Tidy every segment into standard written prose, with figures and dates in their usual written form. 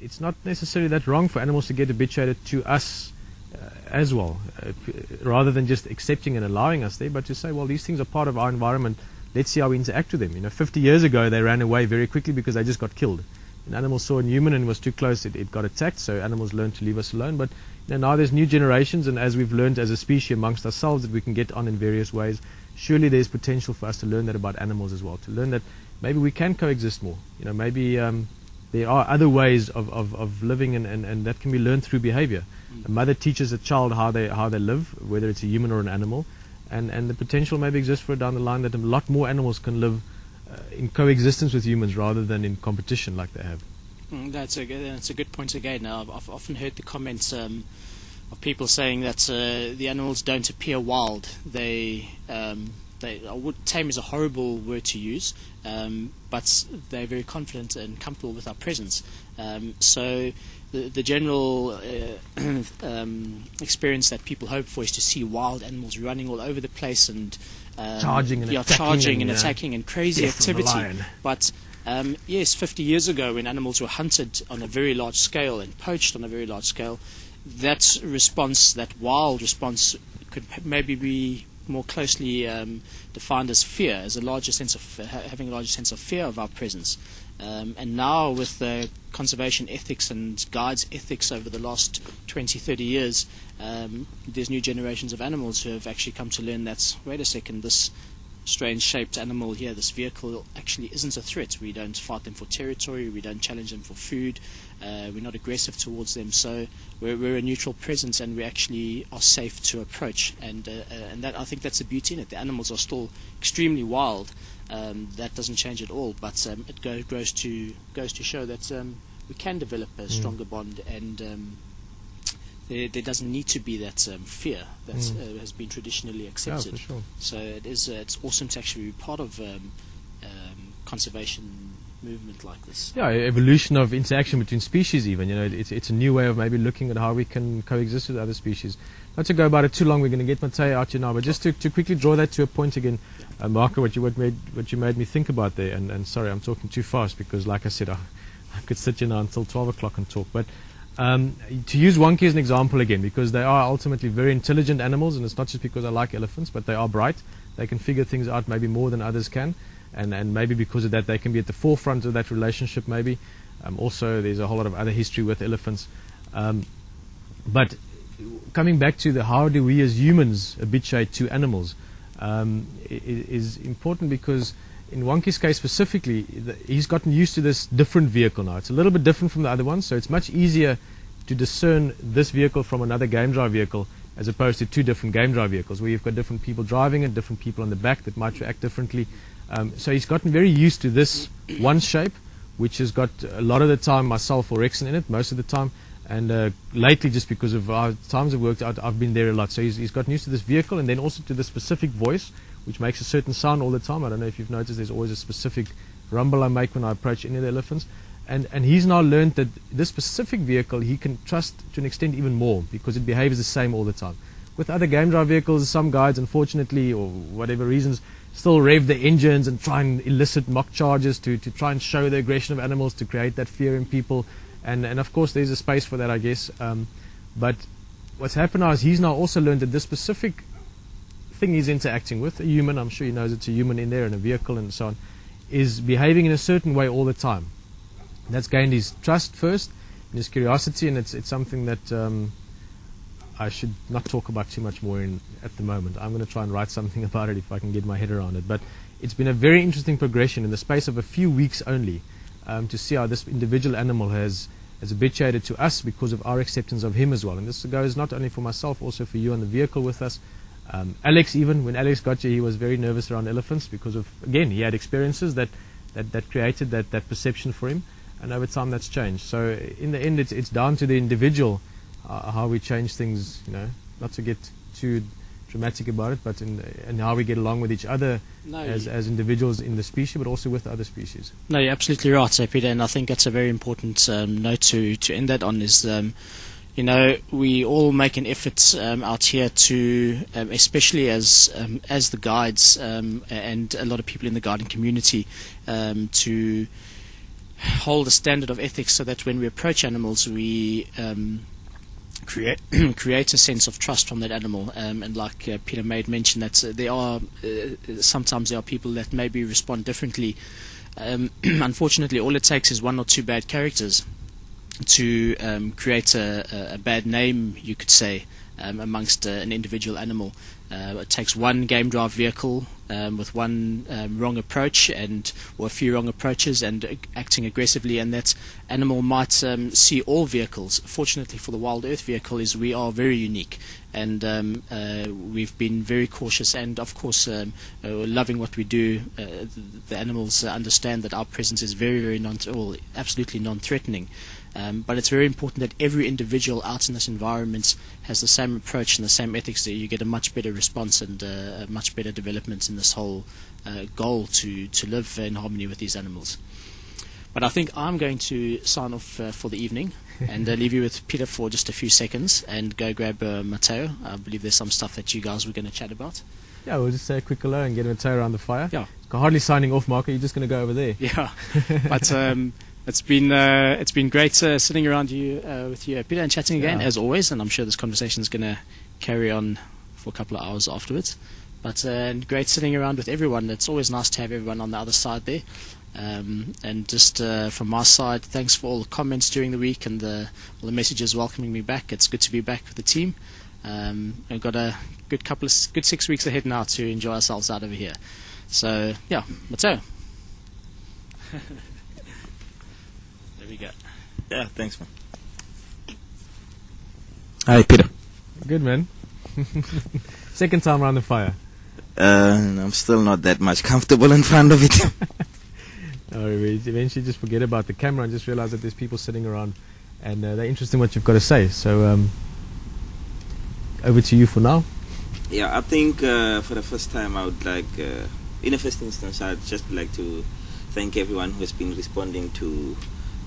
it's not necessarily that wrong for animals to get habituated to us as well, rather than just accepting and allowing us there, but to say, well, these things are part of our environment. Let's see how we interact with them. 50 years ago, they ran away very quickly because they just got killed. An animal saw a human and was too close, it got attacked, so animals learned to leave us alone. But now there's new generations, and as we've learned as a species amongst ourselves that we can get on in various ways, surely there's potential for us to learn that about animals as well, to learn that maybe we can coexist more. Maybe there are other ways of living, and that can be learned through behavior. A mother teaches a child how they live, whether it's a human or an animal, and the potential maybe exists for down the line that a lot more animals can live in coexistence with humans rather than in competition like they have. That's a good point again. Now, I've often heard the comments of people saying that the animals don't appear wild. Tame is a horrible word to use, but they're very confident and comfortable with our presence. So the general experience that people hope for is to see wild animals running all over the place and charging and attacking and crazy activity. But yes, 50 years ago, when animals were hunted on a very large scale and poached on a very large scale, that response, that wild response, could maybe be more closely defined as fear, as having a larger sense of fear of our presence. And now, with the conservation ethics and guides ethics over the last 20, 30 years, there's new generations of animals who have actually come to learn that, wait a second, this strange shaped animal here, this vehicle, actually isn't a threat. We don't fight them for territory, we don't challenge them for food, we're not aggressive towards them, so we're a neutral presence, and we actually are safe to approach, and that, I think that's the beauty in it. The animals are still extremely wild, that doesn't change at all, but it goes to show that we can develop a stronger bond, and there doesn't need to be that fear that has been traditionally accepted. Yeah, for sure. So it's awesome to actually be part of conservation movement like this. Yeah, evolution of interaction between species even. It's a new way of maybe looking at how we can coexist with other species. Not to go about it too long, we're going to get Mateo out here now, but just to quickly draw that to a point again, Marco, what you made me think about there, and sorry, I'm talking too fast because, like I said, I could sit here now until 12 o'clock and talk, but to use Wonky as an example again, because they are ultimately very intelligent animals, and it's not just because I like elephants, but they are bright. They can figure things out maybe more than others can, and maybe because of that they can be at the forefront of that relationship maybe. Also, there's a whole lot of other history with elephants. But coming back to how do we as humans habituate to animals is important, because in Wonky's case specifically, he's gotten used to this different vehicle now. It's a little bit different from the other ones, so it's much easier to discern this vehicle from another game drive vehicle as opposed to two different game drive vehicles where you've got different people driving it, different people on the back that might react differently. So he's gotten very used to this one shape, which has got a lot of the time myself or Rexon in it, most of the time. And lately, just because of our times of work, I've been there a lot. So he's gotten used to this vehicle, and then also to the specific voice, which makes a certain sound all the time. I don't know if you've noticed, there's always a specific rumble I make when I approach any of the elephants. And he's now learned that this specific vehicle he can trust to an extent even more, because it behaves the same all the time. With other game drive vehicles, some guides, unfortunately, or whatever reasons, still rev the engines and try and elicit mock charges to try and show the aggression of animals, to create that fear in people. And of course there's a space for that, I guess. But what's happened now is he's now also learned that this specific thing he's interacting with, a human, I'm sure he knows it's a human in there and a vehicle and so on, is behaving in a certain way all the time. That's gained his trust first, and his curiosity, and it's something that I should not talk about too much more at the moment. I'm going to try and write something about it if I can get my head around it. But it's been a very interesting progression in the space of a few weeks only, to see how this individual animal has habituated to us because of our acceptance of him as well. And this goes not only for myself, also for you on the vehicle with us. Alex, even when Alex got here, he was very nervous around elephants because of, again, he had experiences that created that perception for him. And over time that's changed. So in the end, it's down to the individual how we change things, not to get too dramatic about it, but and how we get along with each other as individuals in the species, but also with other species. No, you're absolutely right, Peter, and I think that's a very important note to end that on is, we all make an effort out here to, especially as the guides and a lot of people in the guiding community, to hold a standard of ethics so that when we approach animals, we create a sense of trust from that animal. And like Peter made mention, that sometimes there are people that maybe respond differently. Unfortunately, all it takes is one or two bad characters to create a bad name, you could say, amongst an individual animal. It takes one game drive vehicle with one wrong approach or a few wrong approaches and acting aggressively, and that animal might see all vehicles. Fortunately for the Wild Earth vehicle is we are very unique, and we've been very cautious, and of course loving what we do. The animals understand that our presence is very absolutely non-threatening. But it's very important that every individual out in this environment has the same approach and the same ethics, that you get a much better response and a much better development in this whole goal to live in harmony with these animals. But I think I'm going to sign off for the evening and leave you with Peter for just a few seconds and go grab Matteo. I believe there's some stuff that you guys were going to chat about. Yeah, we'll just say a quick hello and get Matteo around the fire. Yeah. Hardly signing off, Marco. You're just going to go over there. Yeah. But it's been great sitting around with you, Peter, and chatting again, as always. And I'm sure this conversation is going to carry on for a couple of hours afterwards. But great sitting around with everyone. It's always nice to have everyone on the other side there. And just from my side, thanks for all the comments during the week and all the messages welcoming me back. It's good to be back with the team. We've got a good 6 weeks ahead now to enjoy ourselves out over here. So yeah, Matteo. There we go. Yeah, thanks, man. Hi, Peter. Good, man. Second time around the fire. I'm still not that much comfortable in front of it. We eventually just forget about the camera and just realize that there's people sitting around and they're interested in what you've got to say. So over to you for now. Yeah, I think for the first time I would like, in the first instance, I'd just like to thank everyone who has been responding to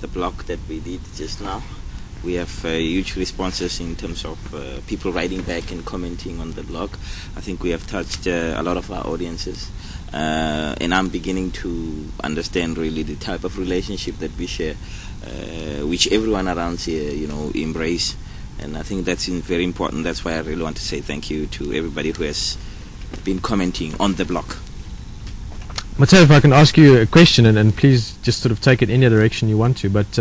the blog that we did just now. We have huge responses in terms of people writing back and commenting on the blog. I think we have touched a lot of our audiences, and I'm beginning to understand really the type of relationship that we share, which everyone around here, embrace. And I think that's very important. That's why I really want to say thank you to everybody who has been commenting on the blog. Matteo, if I can ask you a question, and please just sort of take it any direction you want to, but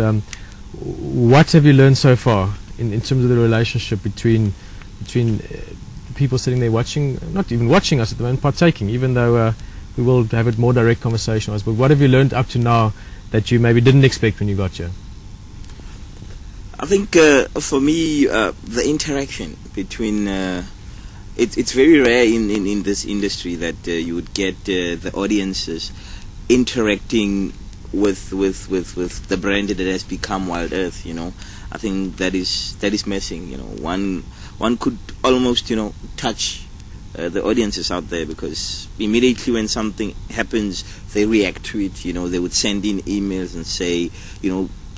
what have you learned so far in terms of the relationship between people sitting there watching, not even watching us at the moment, partaking, even though we will have a more direct conversation with us, but what have you learned up to now that you maybe didn't expect when you got here? I think for me, the interaction between it's very rare in this industry that you would get the audiences interacting with the brand that has become Wild Earth. I think that is missing. One could almost touch the audiences out there, because immediately when something happens, they react to it. They would send in emails and say,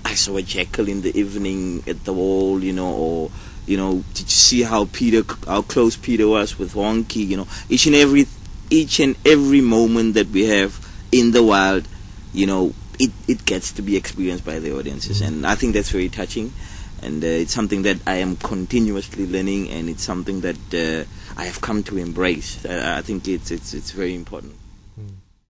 I saw a jackal in the evening at the wall, or did you see how close Peter was with Wonky? Each and every moment that we have in the wild, it gets to be experienced by the audiences, and I think that's very touching, and it's something that I am continuously learning, and it's something that I have come to embrace. I think it's very important.